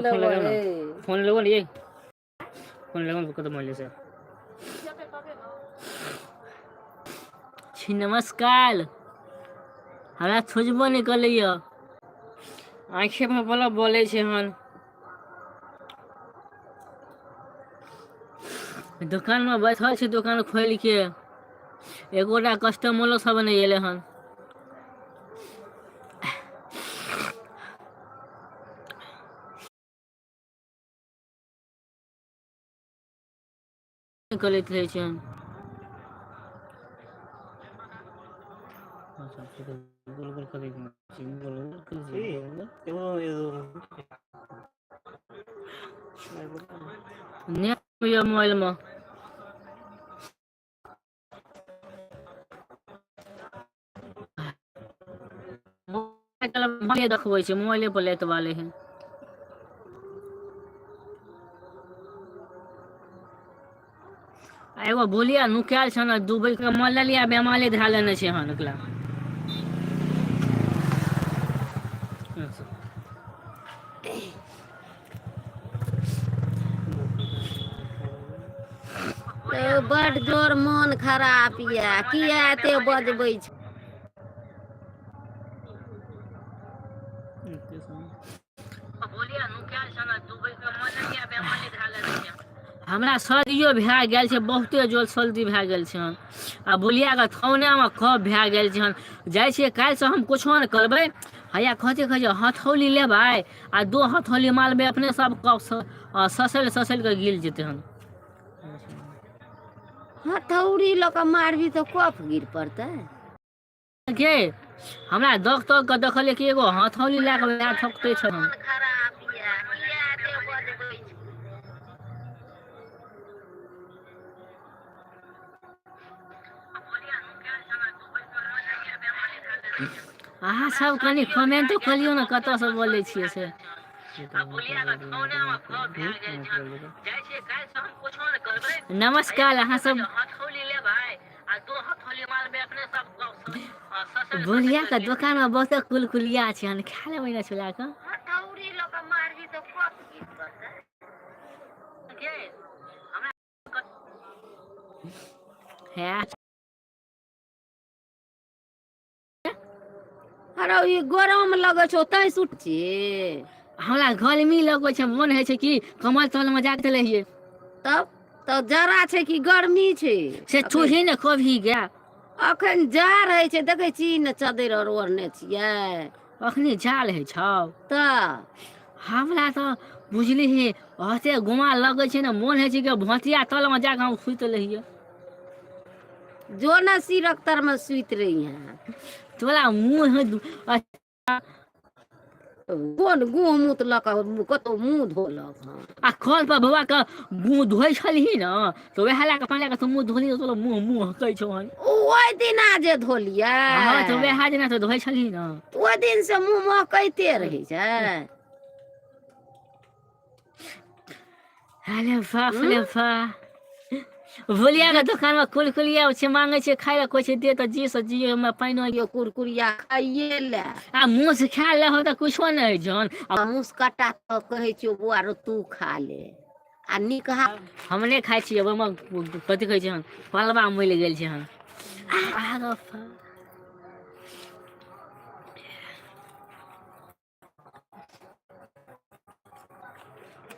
Phone लगाओ ना phone लगाओ ना ये फोन लगाओ कत मोबाइल से छी नमस्कार हमरा खोजबो नहीं करलिए आँखे में बोला बोले छे हन दुकान में बैठल छी दुकान खोल के एगोटा कस्टमरो सब नहीं एले हन करैत रहे छे हम गोल गोल कर नेट मोबाइल में मोबाइल देखबै छै मोबाइले पर लेत वाले हैं एगो बोलिया नुकायल छ न दुबई के मलेलिया बेमारी धरा लेने छै हन एकला बड़ जोर मन खराब या किया एते बजबै छै हमरा सर्दियो भए गेल छै बहुते जोर सर्दी भए गेल छै आ बोलिया के थौने में कफ भए गेल छै जाइ छियै काल्हि से हम कुछो नहि करबै हैया कहते कहै हथौली लेबै आ 2 हथौली मारबै अपने सब कफ ससैल ससैल के गिर जेतै हन हथौड़ी लऽ कऽ मारबी तऽ कफ गिर पड़तै के हमरा डॉक्टर के देखलिए कि एगो हथौली लए के ठोकते छ अहाँ सब कनी कमेंट करियो न कतऽ से बोलै छियै से नमस्कार अहाँ सब बोलिया का दुकान में बहुत कुलकुलिया छै हन खा लेबै न चला के हथौड़ी लऽ कऽ मारबी तऽ कफ गिर पड़तै अरे ई गरम लगै छौ तै सुट छियै हमरा गर्मी लगै छै मन होइ छै कि कमर तल में जाके रहिए तब तऽ जरा छै कि गर्मी छै से छुही ने कभी गया अखन जाड़ होइ छै देखै छी ने चदर और ओढ़ने छियै अखनी जाल है छौ तऽ हमरा तो बुझली ही हते गुमा लगे छै ने मन है छै कि भटिया तल में जाके हम सुत रहिए जो न सिरक तर में सुत रही हैं तोरा मुंह कोन गुह मुत लऽ कऽ कतौ मुँह धोलक आ खल पर बौआ के मुँह धोइ छलही न तऽ वएह लए के पानी के मुँह धोली तो मुँह मुँह कहै छौ हन ओइ दिना जे धोलियै हां तऽ वएह दिना तऽ धोइ छलही न ओइ दिन से मुँह महकैते रहै छै अरे बाप रे बाप बोलिया के दुकान में कुलकुलिया छै मांगे छै खाय ले कोइ छै दे तऽ जी से जी में पानी यो कुरकुरिया खाइए ले आ मुंह से खा ले हो तऽ कुछो नहीं जन आ मुंह काटा तऽ कहै छियो बुआ रो तू खा ले आ नीक हम नहीं खाइ छियै ओइमे कथी कहै छै हन पलवा मिल गेल छै हन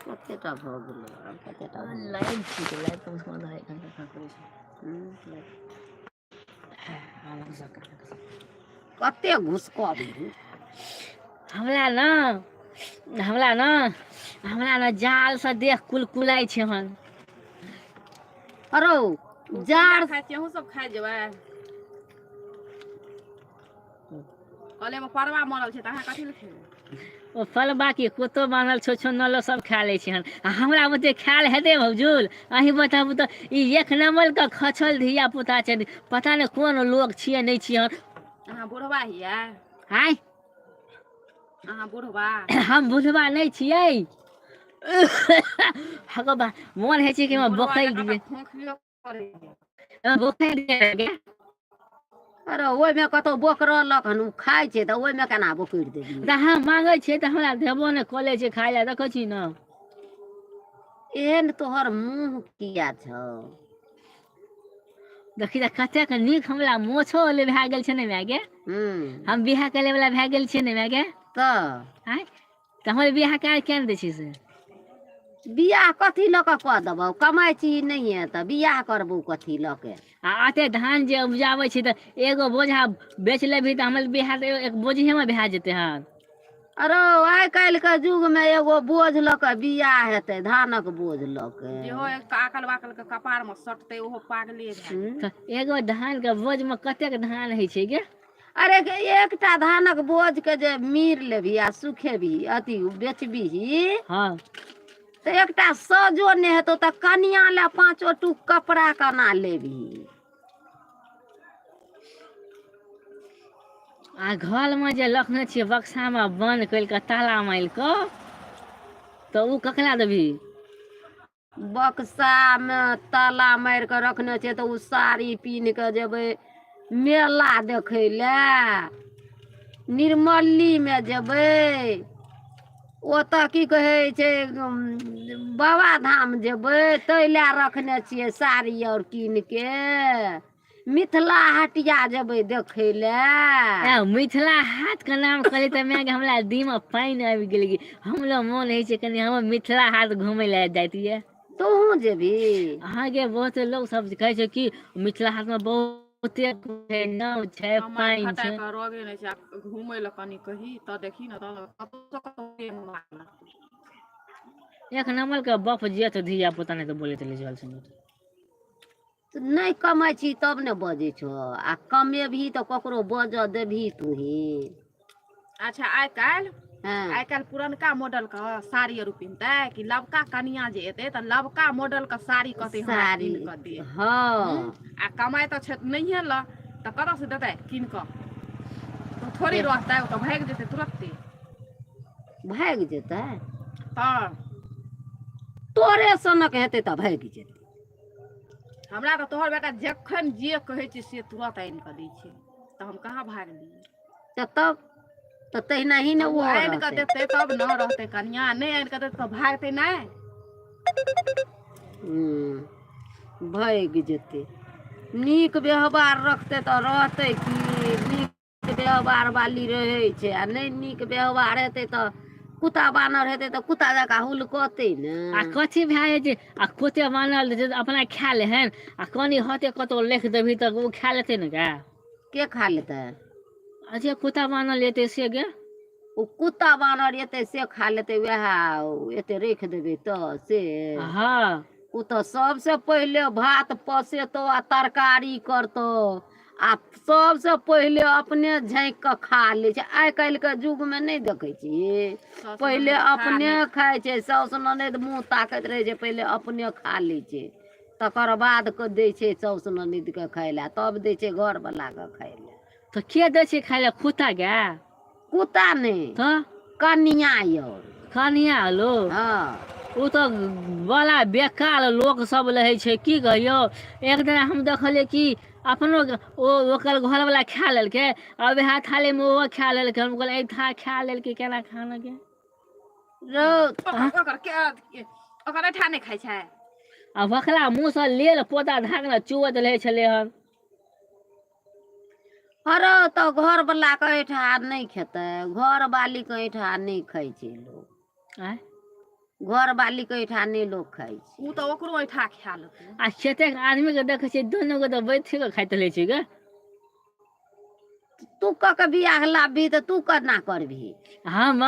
कतेटा भऽ गेलै आब कतेटा लाइव छी लाइव कम से कम आधा एक घंटा करै छै कते घुसकल हमरा न जाल से देख कुलकुलाइ छै हन अरो जार खाइ छी अहूँ सब खा जेबै कले में परवा मरल छै त अहाँ कथि ल खेबै ओ फलबा के कोतो बांधल छो छो नलो सब खा ले छै हन हमरा बते खायल हेते भौजूल अहीं बताबू त ई एक नंबर का खचल धिया पुता छै पता नहीं कोन लोग छिए नहीं छिए अहाँ बुढ़वा हिया हाय अहाँ बुढ़वा हम बुढ़वा नहीं छिए हगबा मोन है छै कि हम बखैल दिए खोखलियो करे बखैल दिए अरे ओहिमे कतौ बोकरलक हन उ खाइ छै तऽ ओहिमे केना बोकरि देबही तऽ हम मांगै छियै तऽ हमरा देबो ने कऽ लै छै खाय लए देखै छी ने। एहन तोहर मुँह किया छौ? देखी तऽ कतेक नीक हमरा मोछो ओले भए गेल छै ने माय गे। हम बियाह करे वाला भए गेल छियै ने माय गे। तऽ आँय तऽ हमर बियाह काहे किया नहि दै छी से? बियाह कथी लऽ कऽ कऽ देबौ? कमाइ छी नहिये तऽ बियाह करबौ कथी लऽ के? आ अते धान जे उपजाबै छी तऽ एगो बोझा बेच लेबही तऽ हमर बियाह तऽ एक बोझेमे भए जेतै हन। अरो आइ काल्हिके युगमे एगो बोझ लऽ कऽ बियाह हेतै, धानक बोझ लऽ के। जेहो एक आकल बाकल के कपार में सटतै ओहो पागले भए जेतै। तऽ एगो धान के बोझ में कतेक धान होइ छै गे? अरे एकटा धानक बोझ के जे मीर लेबही आ सुखेबही अथी बेचबिही हाँ तऽ एकटा सजो नहि हेतौ तऽ कनिया ले 5 टूक कपड़ा केना लेबही? आ घर में जे रखने छियै बक्सा में बंद कैर के ताला मारि कऽ तऽ उ ककरा देबही? बक्सा में ताला मारि कऽ रखने छै तऽ उ साड़ी पिन्ह कऽ जेबै मेला देखै लए, निर्मली में जेबै, ओतऽ की कहै छै बाबाधाम जेबै तै लए रखने छियै साड़ी और कीन के। मिथिला हटिया जेबै देखै लए। मिथिला हाट के नाम कहली तऽ माय गे हमरा देह में पानि आबि गेल गे। हमरो मोन होइ छै कनि हमर मिथिला हाट घूमय लए जाइतियै। तूहू जेबही? हाँ गे बहुते लोग सब कहै छै कि मिथिला हाट में बहुते नाव छै कमाइ पानि खटाइ छै। के रोगे नहि छै, घूमय लए कनि कही तऽ देखी ने तऽ एक नंबर के बप जेठ धिया पुता नहीं तो बोलैत रहै छै। नहि कमाइ छी तब ने बजै छहो, आ कमेबही तऽ ककरो बजऽ देबही तूही? अच्छा आइ काल्हि हाँ पुरनका मॉडल के साड़ी आर पिन्हतै कि लबका कनिया जे एतै तऽ लबका मॉडल के साड़ी कहतै हमरा साड़ी कीन कऽ दे। हाँ आ कमाइ तऽ छै नहिये ल तऽ कतऽ से देतै कीन कऽ? तऽ थोड़ी रहतै ओ तऽ भागि जेतै तुरत्ते। भागि जेतै? तऽ तोरे सनक हेतै तऽ भागि जेतै। हमरा तऽ तोहर बेटा जखन जे कहै छै से तुरत आनि कऽ दै छै तऽ हम कहाँ भागलियै। तब तऽ तहिनाही ने तऽ ओ ओहो आनि कऽ रहतै। देतै तब ने रहतै कनिया, नहि आनि कऽ देतै तऽ भागतै नहि। भागि जेतै। नीक व्यवहार रखतै तऽ रहतै की? नीक व्यवहार वाली रहै छै आ नहि नीक व्यवहार हेतै तऽ कुत्ता बानर हेतै तऽ कुत्ता जकाँ हुलकतै ने। आ कथी भए जाइ छै आ कुत्ते मानल छै अपना खा ले हन आ कनी होते कतहु लिख देबही तऽ ओ खा लेतै ने गे। के खा लेतै? आ जे कुत्ता बानल हेतै से गे? ओ कुत्ता बानर एतै से खा लेतै वएह एते राखि देबै तऽ से? हाँ ओ तऽ सबसे पहिले भात पसेतौ आ तरकारी करतौ आ सबसे पहिले अपने झाँकि कऽ खा लै छै। आइ काल्हि के युग में नहि देखै छिही साउस पहिले ननदि खा अपने नहि खाइ छै, साउस ननद मुँह ताकैत रहै छै पहिले अपने खा लै छै तकर बाद कऽ दै छै साउस ननद के खाय लए, तब दै छै घर वाला के खाय लए। तऽ के दै छै खाय लए कुत्ता गे? कुत्ता नहि तऽ कनिया और। कनिया लोग? ओ तऽ बड़ा बेकार लोक सब रहै छै की कहियौ। एक दिन हम देखलियै कि अपनो ओकर घरवला खा लेलकै आ वएह थाली में ओहो खा लेलकै। हम कहलियै खा लेलकै केना खाना गे? रौ ओकर ऐठा नहि खाइ छै? आ बकरा मुँह से लेल पोता ढाकना चुअत रहै छलै हन। हरौ तऽ घर वाला के ऐठा नहि खेतै? घर वाली के ऐठा नहि खाइ छै लोक। आँय घर वाली के ऐठा नहि लोक खाइ छै। ओ तऽ ओकरो ऐठा खा लेतै। आ कतेक आदमी के देखै छियै दुनू गोटे बैठे के खाइत रहै छै गे। तू कऽ के बियाह लाबबही तऽ तू केना करबही? हम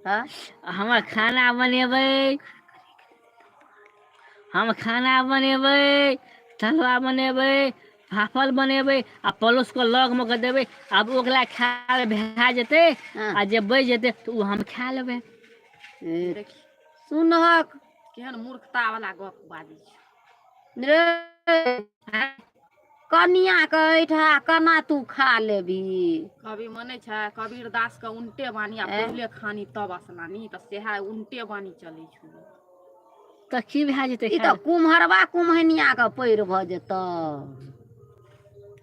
हँ हम खाना बनेबै, हम खाना बनेबै, तरुआ बनेबै, फाफड़ बनेबै आ पड़ोस के लग में के देबै। आब ओकरा खायल भए जेतै हँ आ जे बचि जेतै तऽ ओ हम खा लेबै। देखी सुनहक केहन मूर्खता वाला गप बाजै छै। रे आँय कनिया के ऐठा केना तू खा लेबही? कवि मने छै कबीर दास के उनटे बानी आ ऐं पहिले खानी तब स्नानी तऽ सएह उनटे बानी चलै छौ। तऽ की भए जेतै ई तऽ खायल? कुम्हरबा कुम्हनिया के पैर भऽ जेतौ।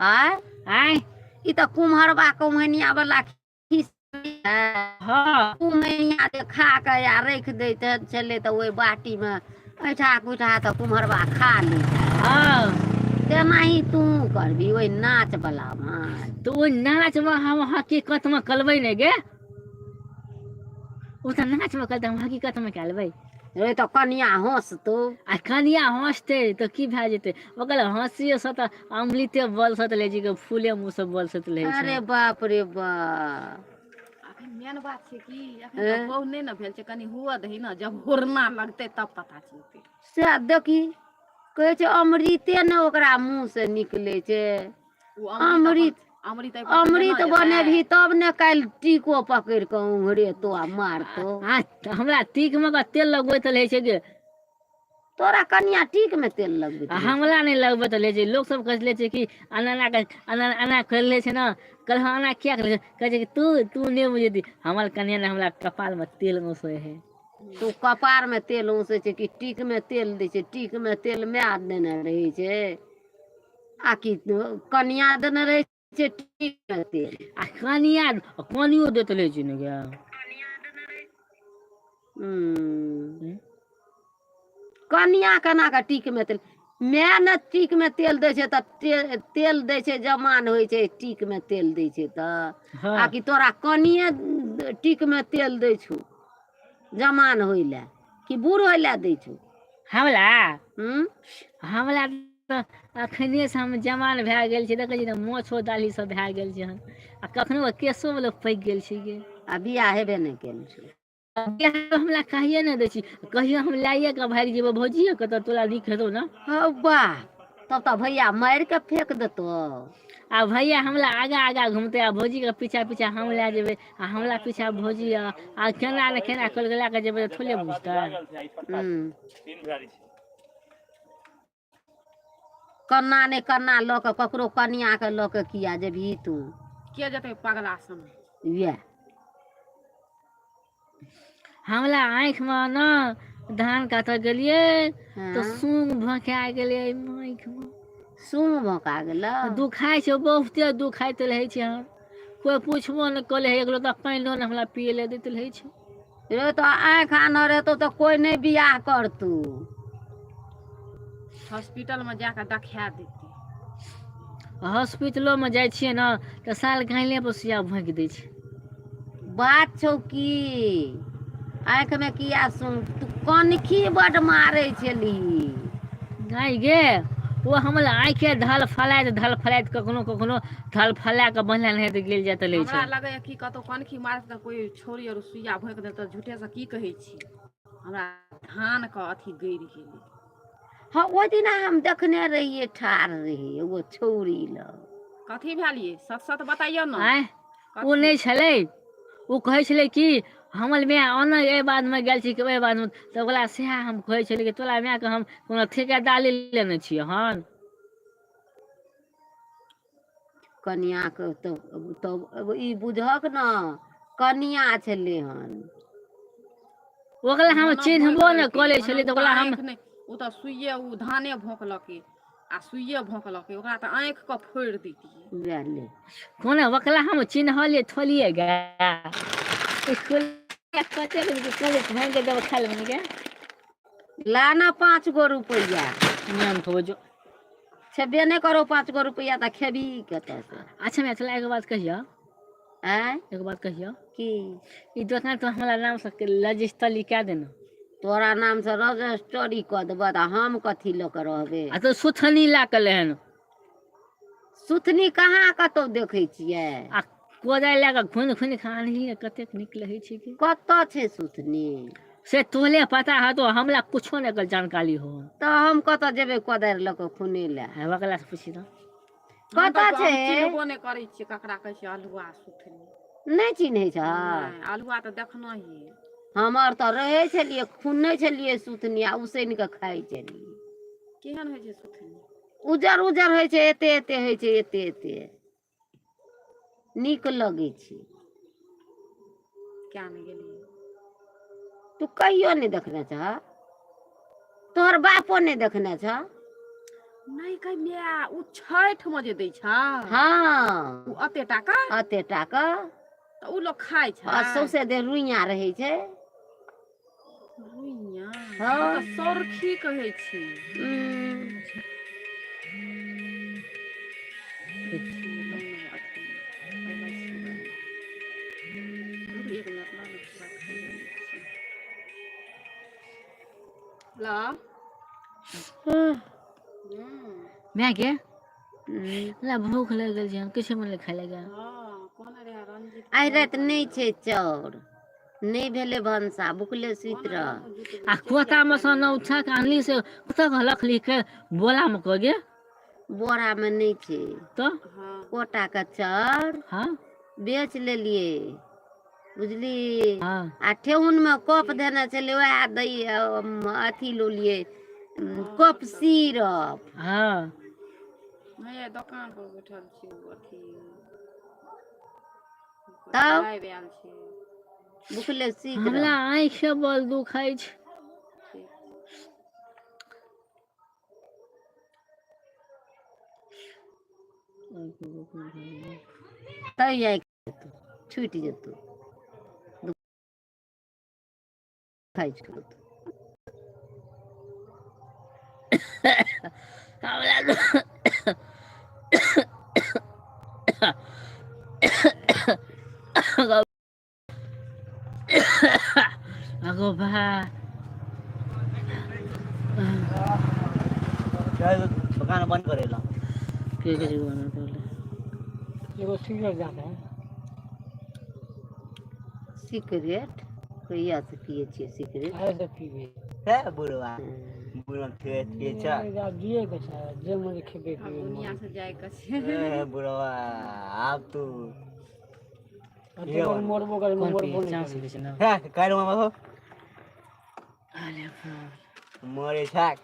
आँय आँय ई तो कुम्हरबा कुम्हनिया वाला खिस्सा है। हाँ कुम्हनिया जे खा के या रख दैत छलै तऽ ओहि बाटी में ऐठा कुठा तऽ कुम्हरबा खा लै हाँ तेनाही तू करबी ओहि नाच वाला में। तो वो नाच में हम हकीकत में कलबै ने गे, वो तो नाच में करते हम हकीकत में क्या लेबै। रे तो कनिया हंसतौ। आ कनिया हंसते तो की भए जेतै, ओकर हंसियो से तो अमृते बल से ले जी के फूले मुंह से बल से ले अरे छै। बाप रे बाप। अखन मेन बात छै कि अखन हैं? तऽ बहु नहि ने भेल छै, कनि हुअ दही ने, जब हुरना लगतै तब पता चलतै। से देखी कहै छै अमृते ने ओकरा मुंह से निकले छै। ओ अमृत अमृत एहि पर से अमृत लेना बनेबही जेतै। तब ने काल्हि टीको पकड़ि कऽ उंघरेतो आ मारतो। हमरा तीक में का तेल लगबैत रहे छै गे, तोरा कनिया टीक में तेल लगबैत रहै छै। हमरा नहीं लगबैत रहे छै। लोग सब कह छै कि अनाना के अना कर ले छै ना, कल अना क्या कर कहे छै कि तू नहीं बुझेती, हमार कन्या ने हमरा कपाल में तेल घोसे है। तू कपार में तेल उसै छै कि टीक में तेल दै छै। टीक में तेल माय देने रहै छै आ कि कनिया देने रहै छै टीक में तेल। आ कनियो देत ले छै ने गे। हम्म। कनिया केना के टीक में तेल, माय ने टीक में तेल दै छै तऽ तेल दै छै जमान होइ छै, टीक में तेल दै छै तऽ। हाँ आ कि तोरा कनिए टीक में तेल दै छौ जमान होइ लए कि बूढ़ होइ लए दै छौ। हमरा हम्म। हमरा तऽ अखने से हम जवान भए गेल छै, देखै छी तऽ मोछो दाढ़ी सब भए गेल छै हन, आ कखनो केसो वाला पकि गेल छै गे। आ बियाह हेबे नहि केल छौ। बियाह हमरा कहिए नहि दै छी, कहियो हम लाइए के भागि जेबो भौजिए के तऽ तोरा नीक हेतौ ना। हौ वाह, तब तऽ भैया मारि के फेंक देतो। आ भैया हमरा आगा आगा घूमते आ भौजी के पीछा पीछा हम लए जेबै, आ हमरा पीछा भौजी आ केना ने केना कर लए के जेबै तऽ थोड़े बुझतै। कन्ना ने कन्ना लऽ के ककरो कनिया के लऽ के किया जेबही तू। के जेतै पगला सन। इएह हमरा आँखि में ना धान काटऽ गेलियै तो हाँ? सूंग भोंका गेलै आँखि में। सूंग भोंका गेलौ। दुखाइ छै, बहुते दुखाइत रहै छै हन। कोई पूछबो ने कले है, एक लोटा पानिओ ने हमरा पिए ले दैत रहै छै। रे तो आँखि आनऽ रहतौ तऽ कोई नहीं बियाह करतौ। हॉस्पिटल में जाके देखा देतै। हॉस्पिटलो में जाइ छियै ना तऽ साल गाइले पर सुइया भोंक दै छै। बात छौ की आँखि में किया सूंग, तू कनखी बड मारै छलही। नहीं गे, वो हमरा आँखे धल फलाइत कखनो कखनो धल फला के बनल रहै तऽ गिर जाइत रहै हमरा छै। लगैया कि कतौ कनखी मारत तऽ कोई छोरी और सुइया भोंक दे तऽ झूठे से की कहै छी। हमरा धान के अथी गड़ि गेलै। हाँ ओहि दिना हम देखने रहिए ठाढ़ रही एगो छौरी लग। कथी भेलियै सच सच बताइयो ने। आँय ओ कथी नहीं छलै, ओ कहै छलै कि हमर माय ओना एहि बात में गेल छी कि ओहि बात में, तऽ ओकरा सएह हम कहै छलियै कि तोरा माय के हम कोनो ठेकेदारी लेने छियै हन। कनिया के तऽ ई बुझक न कनिया छलै हन। ओकरा हम भानो भोंक चिन्हबो ने देलकै, करै भने छलियै उ तऽ तऽ ओकरा हम आँखि नहि, उ तऽ सुइये उ धाने भोंकलकै आ सुइये भोंकलकै, ओकरा तऽ आँखि के फोड़ि दैतियै। वएह ले कोने ओकरा हम चिन्हलियै थोलिए गे। ला ना 5 गो रुपैया। नाम खो जो। छेबे नहीं करो 5 गो रुपैया तऽ खेबी कतऽ से। अच्छा मैं चला एक बात कहियो, आँय एक बात कहियो, की ई दोकान तो हमरा नाम से रजिस्टर क्या देना। तोरा नाम से रजिस्ट्री कऽ देबऽ तऽ हम कथी लऽ के रहबै। आ तो सुथनी ला के लेहन। सुथनी कहाँ कतौ देखै छियै। आ कोदारि लए कऽ खुनि खुनि कऽ आनलियै कतेक नीक लगै छै कि। कतऽ छै सुथनी। से तोहले पता हतो, हमरा कुछो ने एकर जानकारी हो। तऽ हम कतऽ जेबै कोदारि लऽ कऽ खुनै लए। है वकला से पूछी तो। हम कतऽ तऽ छै चिन्हबो नहि करै छियै ककरा कहै छै अल्हुआ सुथनी। नहीं चिन्है छऽ। नहि अल्हुआ तऽ देखनहिये। हमर तऽ रहै छलियै खुनै छलियै सुथनी आ उसैन कऽ खाइ छलियै। केहन होइ छै सुथनी। उज्जर उज्जर होइ छै, एते एते होइ छै, एते एते नीक लगै छै। किया नहि गेलियै। तू कहियो नहीं देखने छऽ, तोहर बापो नहीं देखने छऽ। नहीं कह मिया उ छठ में जे दै छ हाँ उ अते टाका अते टाका त उ लोग खाय छ आ सौसे दे रुइया रहै छै रुइया हाँ। त सरखी कहै छी ला मैं के हम्म। ला भूख लग गेल छै किछु मन खाय लगे हां कोन रे रंजीत आइ राति नहि छै चाउर नहि भेलै भनसा भुखले सुति रह आ कोता में से न उठा के आनली से कोता घलक लिख के बोला में कह गे बोरा में नहीं छै तो हां कोटा के चाउर हाँ बेच लेलिए बुझली हाँ आ ठेहुन में कप देने छलै वएह दही अथी लो लिए कप सिरप हाँ मैं दुकान पर बैठल छी अथी तब लाइव आयल छी भुखले सुति हमरा रह आँखि से बल दुखाइ छै तै आइ छुटि जेतौ खाइ छौ अगो भाई दुकान बंद करेला के जीवन पहले एगो सिगरेट जाता है सिगरेट कहिया से पिए छियै सिगरेट ऐसे पीबे है बुढ़वा बुढ़वा खेत के छ अब जिए के छै जे मन खेबे अब पिबे दुनिया से जाए के छै ए बुढ़वा आप तो तो मरबो करे कौन मरबो पिए नहीं चांस करे। के ना है कारो मामा हो अरे मरे छाक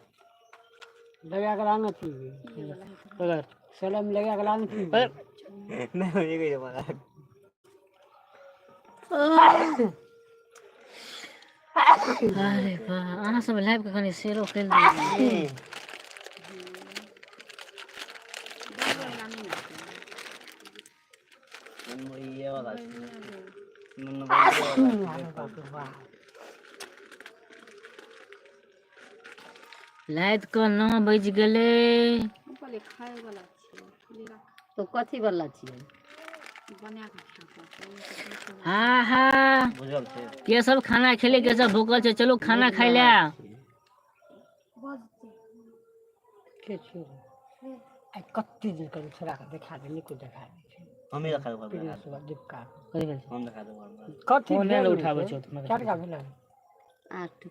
लगा के लाना पीबे अगर सलाम लगा के लाना पीबे नहीं ये कह मामा अरे बा अहाँ सब लाइव के कनी शेरो खेल दी ये वाला लाइट को 9 बज गेले पहले खाए वाला छी खाली रख तो कथी वाला छियै बना के खा हाँ हाँ बुझल छे के सब खाना खेले के सब भूखल छै चलो खाना खाइ ले के छै आ कत्ते दिन कर छोरा के देखा दे निको देखा दे हम ही रखा दो पीना सुबह दिपका कथी भेल छै हम रखा दो कथी फोन ले उठाबै छौ त क्या का भेला 8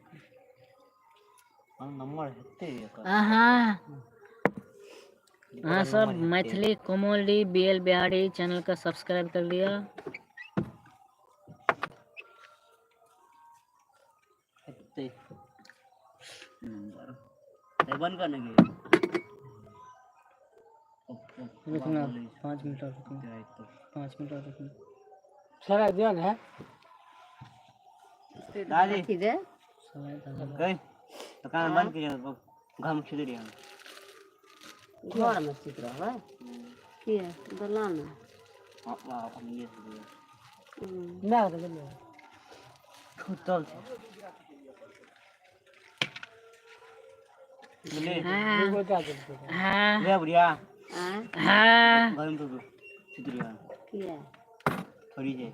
हम नंबर हेते आहा हाँ सब Maithili comedy BL Bihari channel का सब्सक्राइब कर लिया हेते नंबर ए बंद करने के रुकना 5 मिनट और रुकना 5 मिनट और रुकना सारा दिन है दादी कथी दे गए दुकान बंद कीजिए घर में खिदरी हम घर में सुति रहबै के दलान में हम ये ना तो ले छूटल छे ले हाँ वो जा दे हाँ ले बुढ़िया हाँ घर में तो खिदरी हम किया थोड़ी है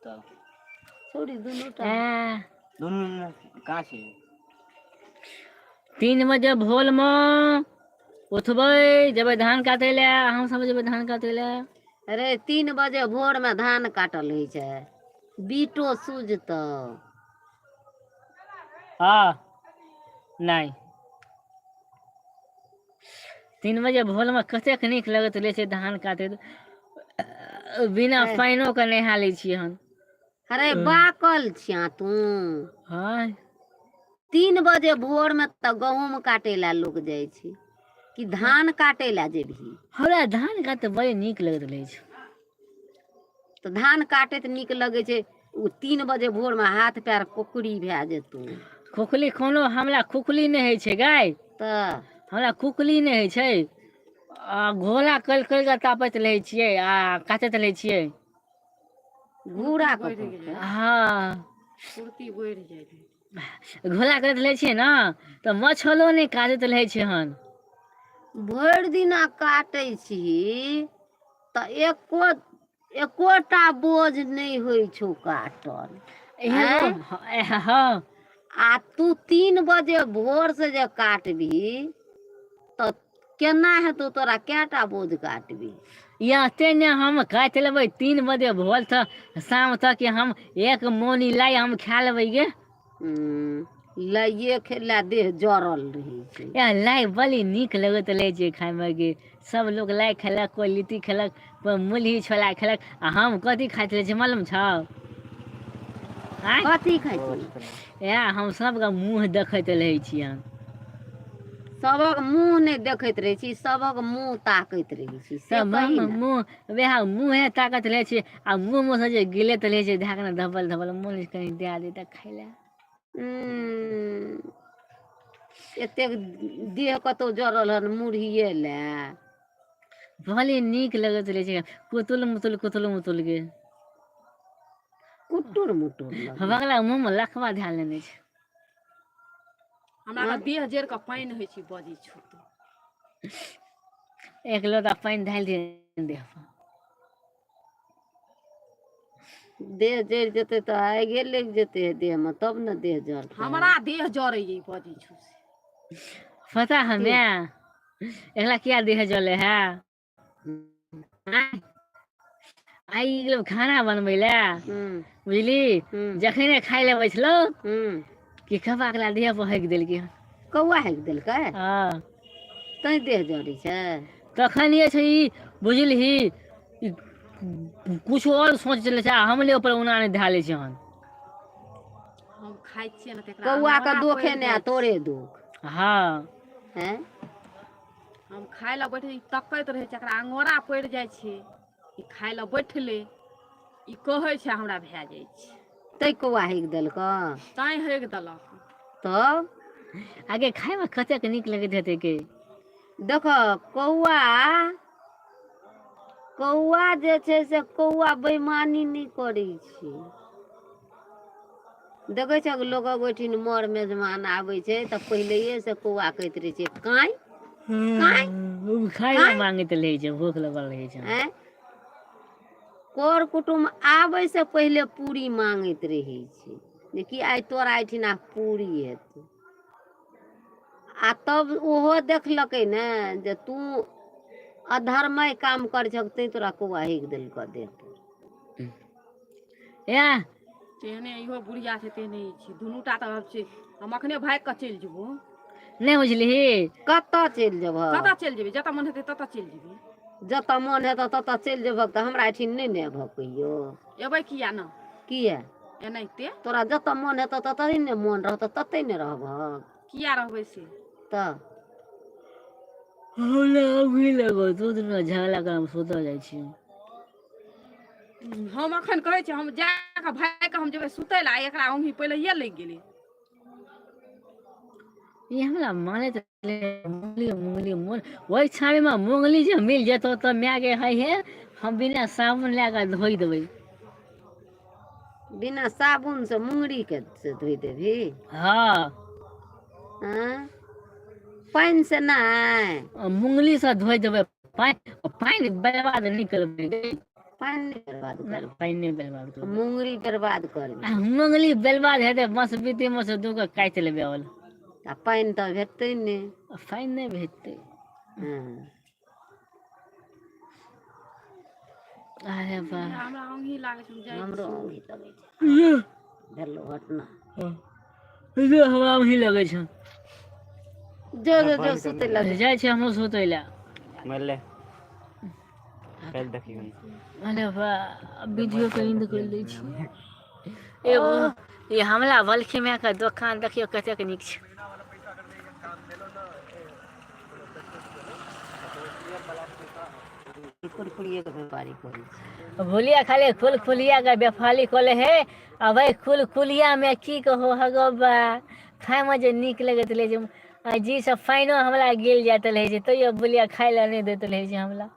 तब छोड़ी दुनू टा हाँ। दोनों कहाँ छे 3 बजे भोर में उठबै जेबै धान काटे ले अहाँ सब जेबै धान काटे ले अरे 3 बजे भोर में धान काटल होइ छै बीटो सूझतौ हाँ नहीं 3 बजे भोर में कतेक नीक लगत ले छै धान काटे बिना पानिओ के नहा लै छियै हम अरे बाकल छिया तू हाँ 3 बजे भोर में तो गहूम काटे ला लोग जाइ छै कि धान काटे ला जेबही हमरा धान काटे बड़े नीक लगत रहे छै तो धान काटे त नीक लगे छै उ 3 बजे भोर में हाथ पैर कोकरी भए जेतौ खोखली कोनो हमरा खोखली नहीं है छै गाय तऽ हमरा कुकली नहि होइ छै आ घोड़ा कल कऽ तापैत रहै छियै आ काटैत रहै छियै। घूरा बढ़ि कऽ गेलै हाँ फुर्ती बढ़ि जाइ छै। घोड़ा करैत रहै छियै ने तऽ मछलो नहि काटैत रहै छै हन। भरि दिना काटै छी तऽ एकोटा बोझ नहि होइ छौ काटल। एगो आँय हाँ आ तू 3 बजे भोर से जे काटबही तऽ केना हेतौ तोरा कएटा बोझ काटबही। या तेने हम काटि लेबै 3 बजे भोर से शाम तक के हम एक मोनी लाई हम खा लेबै गे। लाइए खेला देह जड़ल रहै छै। या लाई बड़ी नीक लगैत रहै छै खायमे गे। सब लोग लाई खेलक, कोई लिट्टी खेलक, कोई मुरही छोला खेलक आ हम कथी खाइत रहै छी मालूम छौ? आँय कथी खाइ छी? या हम सबके मुँह देखैत रहै छियनि। सबक मुँह नहि देखैत रहै छी, सबक मुँह ताकैत रहै छी से सब कही ने। मुँह वएह मुँहे ताकत रहै छै आ मुँह से जे गिलैत रहै छै धए के धबल धबल मोन होइ छै कनि दए दै तऽ खाय लए। एतेक देह कतौ जड़ल हन मुरहिए लए। भले नीक लगैत रहै छै कुतुल मुतुल गे। कुट्टुर मुट्टुर लगै बगला मुँह में लखबा धए लेने छै। हमरा तऽ देह जरि कऽ पानि होइ छै बजै छौ तऽ। एक लोटा पानि ढालि दियौ देह पर। देह जरि जेतै तऽ आगे लागि जेतै देहमे तब ने देह जरतै। हमरा देह जड़ैए बजै छौ से। पता की हमे एकरा किया देह जले है? आइ गेलौ खाना बनबै लए हूँ बुझली हूँ जखने खाय लए बैठलौ हूँ कि कबा एकरा देह पर हगि देलकै हन। कौआ हगि देलकै? हाँ तैं देह जड़ै छै? तखनिये से ई बुझलही कुछो और सोच लै छै आ हमरे ऊपर उनाने धए लै छै हन। हम खाइ छियै ने तऽ एकरा कौआ के अङ्गोरा दोखे पड़ि ने आ जाइ तोरे छै। दुख। हाँ हैं? हम खाय लए बैठे तकैत रहै छै एकरा अङ्गोरा पड़ि जाइ छै। ई खाय लए बैठले ई कहै छै हमरा भए जाइ छै। तै कौआ हगि देलकौ? तैं हगि देलक। तब आगे खायमे कतेक नीक लगैत हेतै गे। देखऽ कौआ जे छै से कौआ बेईमानी नहि करै छै। देखै छऽ लोगक ओइठिन मर मेजबान आबै छै तऽ पहिलैये से कौआ कहैत रहै छै काँय काँय खाय लए काँय। मांगैत रहै छै भूख लगल रहै छै। आँय कर कुटुम आबै से पहिले पूरी मांगैत रहै छै जे कि आइ तोरा एहिठिना पूरी हेतौ। आ तब ओहो देखलकै ने जे तू अधर्मय काम करै छऽ तैं तोरा कौआ हगि देलकौ देह पर। एह तेहने इहो बुढ़िया छै तेहने ई छै दुनू टा तऽ छै। हम अखने भागि कऽ चलि जेबौ। नहि बुझलिही? कतऽ चलि जेबह? कतऽ चलि जेबै जतऽ मन हेतै ततऽ चलि जेबै। जतऽ मोन हेतऽ ततऽ चलि जेबहक तऽ हमरा एहिठिन नहि ने एबहक कहियो। एबै किया ने किया? एनाहिते तोरा जतऽ मोन हेतऽ ततहि ने मोन रहतऽ ततहि ने रहबहक। किया रहबै से? तऽ हमरा अबही लगल दू दिन झगड़ा कर हम सुतऽ जाइ छी। हम अखन कहै छी हम जा कऽ भागि कऽ हम जेबै सुतै लए आ एकरा ओंघी पहिलैये लागि गेलै। ई हमरा मानैत मुंगली ओहि छाबीमे मुंगली जे मिल जेतौ तऽ माय गे हइ हे हम बिना साबुन लए कऽ धोइ देबै। बिना साबुन से मुंगरी के से धोइ देबही? हाँ आँय पानि से नहि? मुंगली से धोइ देबै पानि बर्बाद नहि करबै गे। पानि नहि बर्बाद नहि करबही पानि नहि बर्बाद करबै। मुंगरी बर्बाद आ करबही। मुंगली बर्बाद हेतै बँसबिट्टी मे से दू गो काटि लेबै और। आ पानि तऽ भेटतै नहि। पानि नहि भेटतै। हँ अरे वाह हमरा ओंघी लागै छै हम जाइ हमरो छी। ओंघी लगै छै भेलौ घटना। हमरा ओंघी लगै छै। जो जो जो सुतै लए जो। जाइ छी हमहुँ सुतै लए। मरले काल्हि देखियौ। अरे वाह वीडियो के एंड कर दै छी। एगो ई हमरा बलखी माँ के दोकान देखियौ कतेक नीक छै। कुरकुरिये के व्यापारी करै छै। भुलिया खाली खुलखुलिया के बेफाली कले हे अब खुलखुलिया में की कहो हगो बा खाय में जे नीक लगैत रहे जे आ जी सब फाइनो हमरा गिल जाते रहे छै तैयो बुलिया खाय ला नहीं देते रहे छै हमरा।